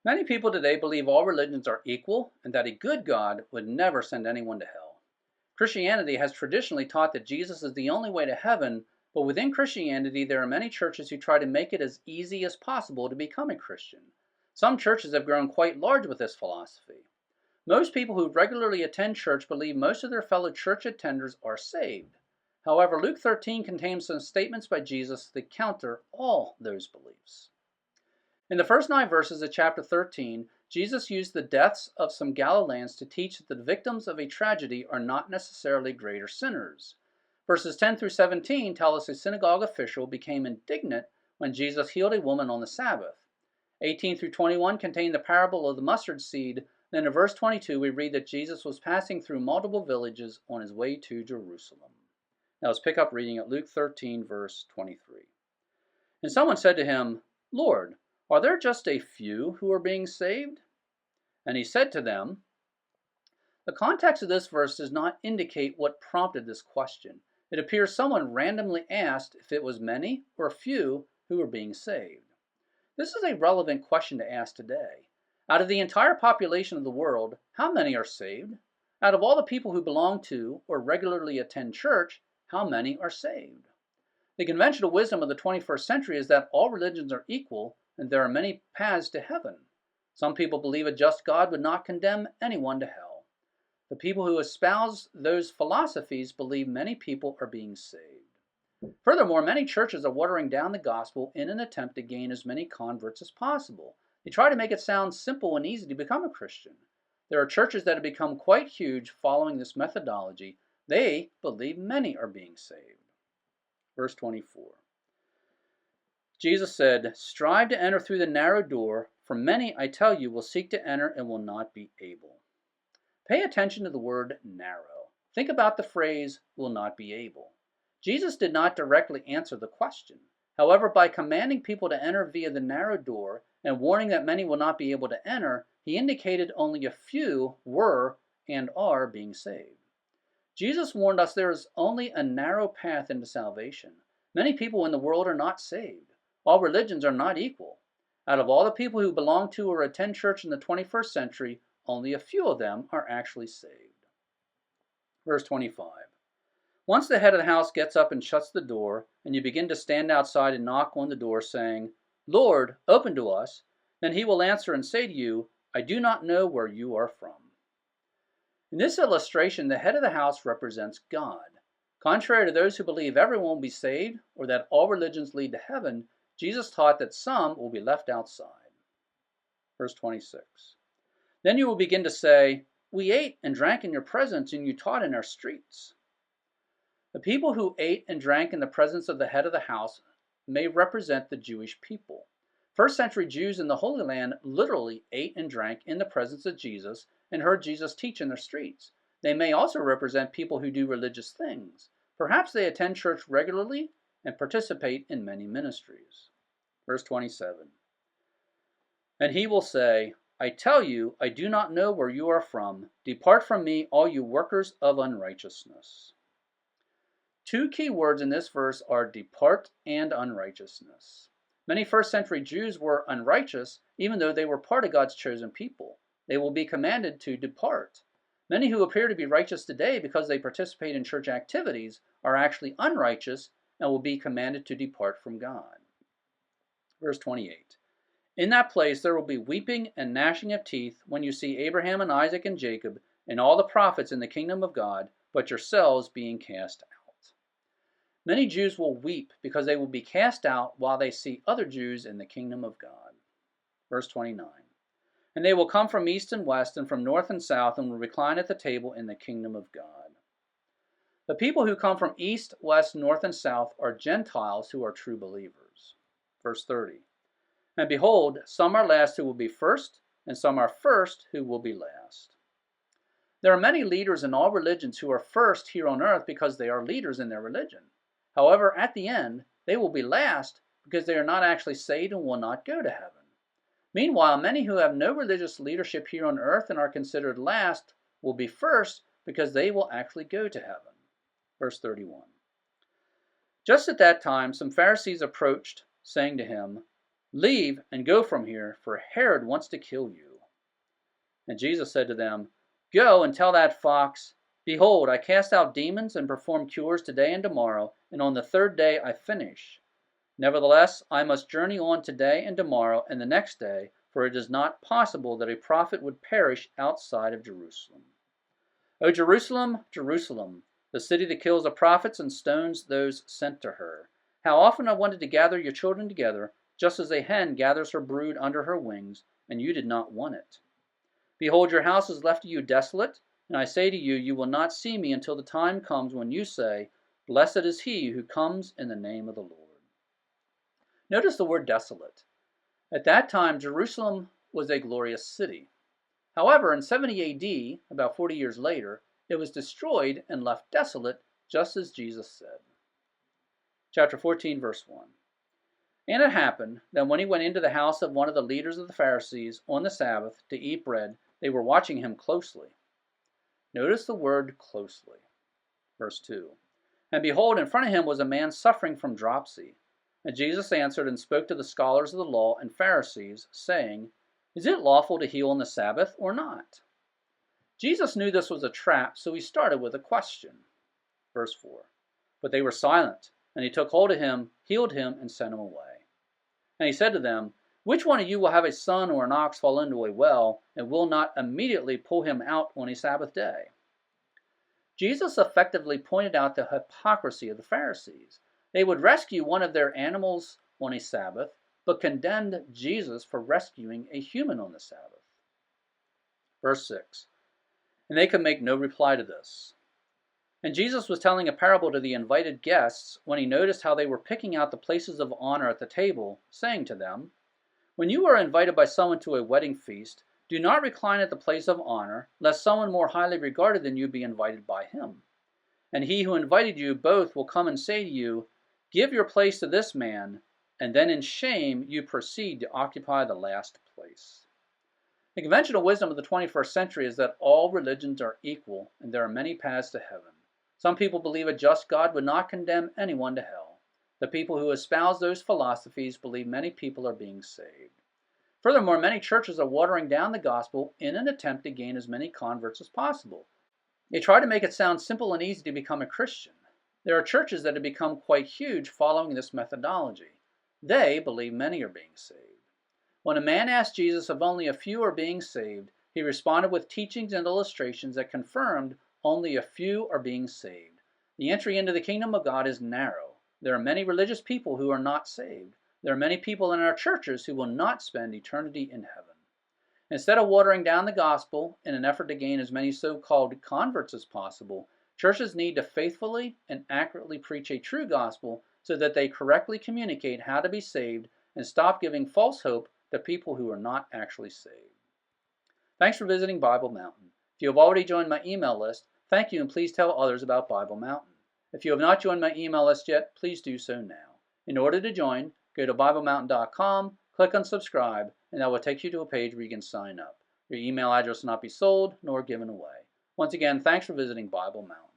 Many people today believe all religions are equal and that a good God would never send anyone to hell. Christianity has traditionally taught that Jesus is the only way to heaven, but within Christianity there are many churches who try to make it as easy as possible to become a Christian. Some churches have grown quite large with this philosophy. Most people who regularly attend church believe most of their fellow church attenders are saved. However, Luke 13 contains some statements by Jesus that counter all those beliefs. In the first 9 verses of chapter 13, Jesus used the deaths of some Galileans to teach that the victims of a tragedy are not necessarily greater sinners. Verses 10 through 17 tell us a synagogue official became indignant when Jesus healed a woman on the Sabbath. 18 through 21 contain the parable of the mustard seed. Then in verse 22 we read that Jesus was passing through multiple villages on his way to Jerusalem. Now let's pick up reading at Luke 13, verse 23. And someone said to him, "Lord, are there just a few who are being saved?" And he said to them, the context of this verse does not indicate what prompted this question. It appears someone randomly asked if it was many or few who were being saved. This is a relevant question to ask today. Out of the entire population of the world, how many are saved? Out of all the people who belong to or regularly attend church, how many are saved? The conventional wisdom of the 21st century is that all religions are equal and there are many paths to heaven. Some people believe a just God would not condemn anyone to hell. The people who espouse those philosophies believe many people are being saved. Furthermore, many churches are watering down the gospel in an attempt to gain as many converts as possible. They try to make it sound simple and easy to become a Christian. There are churches that have become quite huge following this methodology. They believe many are being saved. Verse 24. Jesus said, "Strive to enter through the narrow door, for many, I tell you, will seek to enter and will not be able." Pay attention to the word narrow. Think about the phrase, will not be able. Jesus did not directly answer the question. However, by commanding people to enter via the narrow door and warning that many will not be able to enter, he indicated only a few were and are being saved. Jesus warned us there is only a narrow path into salvation. Many people in the world are not saved. All religions are not equal. Out of all the people who belong to or attend church in the 21st century, only a few of them are actually saved. Verse 25. Once the head of the house gets up and shuts the door, and you begin to stand outside and knock on the door, saying, "Lord, open to us," then he will answer and say to you, "I do not know where you are from." In this illustration, the head of the house represents God. Contrary to those who believe everyone will be saved, or that all religions lead to heaven, Jesus taught that some will be left outside. Verse 26. Then you will begin to say, "We ate and drank in your presence, and you taught in our streets." The people who ate and drank in the presence of the head of the house may represent the Jewish people. First century Jews in the Holy Land literally ate and drank in the presence of Jesus and heard Jesus teach in their streets. They may also represent people who do religious things. Perhaps they attend church regularly and participate in many ministries. Verse 27. And he will say, "I tell you, I do not know where you are from. Depart from me, all you workers of unrighteousness." Two key words in this verse are depart and unrighteousness. Many first century Jews were unrighteous, even though they were part of God's chosen people. They will be commanded to depart. Many who appear to be righteous today because they participate in church activities are actually unrighteous and will be commanded to depart from God. Verse 28. In that place there will be weeping and gnashing of teeth when you see Abraham and Isaac and Jacob and all the prophets in the kingdom of God, but yourselves being cast out. Many Jews will weep because they will be cast out while they see other Jews in the kingdom of God. Verse 29. And they will come from east and west and from north and south and will recline at the table in the kingdom of God. The people who come from east, west, north, and south are Gentiles who are true believers. Verse 30. And behold, some are last who will be first, and some are first who will be last. There are many leaders in all religions who are first here on earth because they are leaders in their religion. However, at the end, they will be last because they are not actually saved and will not go to heaven. Meanwhile, many who have no religious leadership here on earth and are considered last will be first because they will actually go to heaven. Verse 31. Just at that time, some Pharisees approached, saying to him, Leave and go from here, for Herod wants to kill you. And Jesus said to them, Go and tell that fox, Behold, I cast out demons and perform cures today and tomorrow, and on the third day I finish. Nevertheless, I must journey on today and tomorrow and the next day, for it is not possible that a prophet would perish outside of Jerusalem. O Jerusalem, Jerusalem, the city that kills the prophets and stones those sent to her. How often I wanted to gather your children together, just as a hen gathers her brood under her wings, and you did not want it. Behold, your house is left to you desolate, and I say to you, you will not see me until the time comes when you say, Blessed is he who comes in the name of the Lord. Notice the word desolate. At that time, Jerusalem was a glorious city. However, in 70 AD, about 40 years later, it was destroyed and left desolate, just as Jesus said. Chapter 14, verse 1. And it happened that when he went into the house of one of the leaders of the Pharisees on the Sabbath to eat bread, they were watching him closely. Notice the word closely. Verse 2. And behold, in front of him was a man suffering from dropsy. And Jesus answered and spoke to the scholars of the law and Pharisees, saying, Is it lawful to heal on the Sabbath or not? Jesus knew this was a trap, so he started with a question. Verse 4. But they were silent, and he took hold of him, healed him, and sent him away. And he said to them, Which one of you will have a son or an ox fall into a well, and will not immediately pull him out on a Sabbath day? Jesus effectively pointed out the hypocrisy of the Pharisees. They would rescue one of their animals on a Sabbath, but condemned Jesus for rescuing a human on the Sabbath. Verse 6. And they could make no reply to this. And Jesus was telling a parable to the invited guests when he noticed how they were picking out the places of honor at the table, saying to them, When you are invited by someone to a wedding feast, do not recline at the place of honor, lest someone more highly regarded than you be invited by him. And he who invited you both will come and say to you, Give your place to this man, and then in shame you proceed to occupy the last place. The conventional wisdom of the 21st century is that all religions are equal, and there are many paths to heaven. Some people believe a just God would not condemn anyone to hell. The people who espouse those philosophies believe many people are being saved. Furthermore, many churches are watering down the gospel in an attempt to gain as many converts as possible. They try to make it sound simple and easy to become a Christian. There are churches that have become quite huge following this methodology. They believe many are being saved. When a man asked Jesus if only a few are being saved, he responded with teachings and illustrations that confirmed only a few are being saved. The entry into the kingdom of God is narrow. There are many religious people who are not saved. There are many people in our churches who will not spend eternity in heaven. Instead of watering down the gospel in an effort to gain as many so-called converts as possible, churches need to faithfully and accurately preach a true gospel so that they correctly communicate how to be saved and stop giving false hope to people who are not actually saved. Thanks for visiting Bible Mountain. If you have already joined my email list, thank you, and please tell others about Bible Mountain. If you have not joined my email list yet, please do so now. In order to join, go to BibleMountain.com, click on subscribe, and that will take you to a page where you can sign up. Your email address will not be sold nor given away. Once again, thanks for visiting Bible Mountain.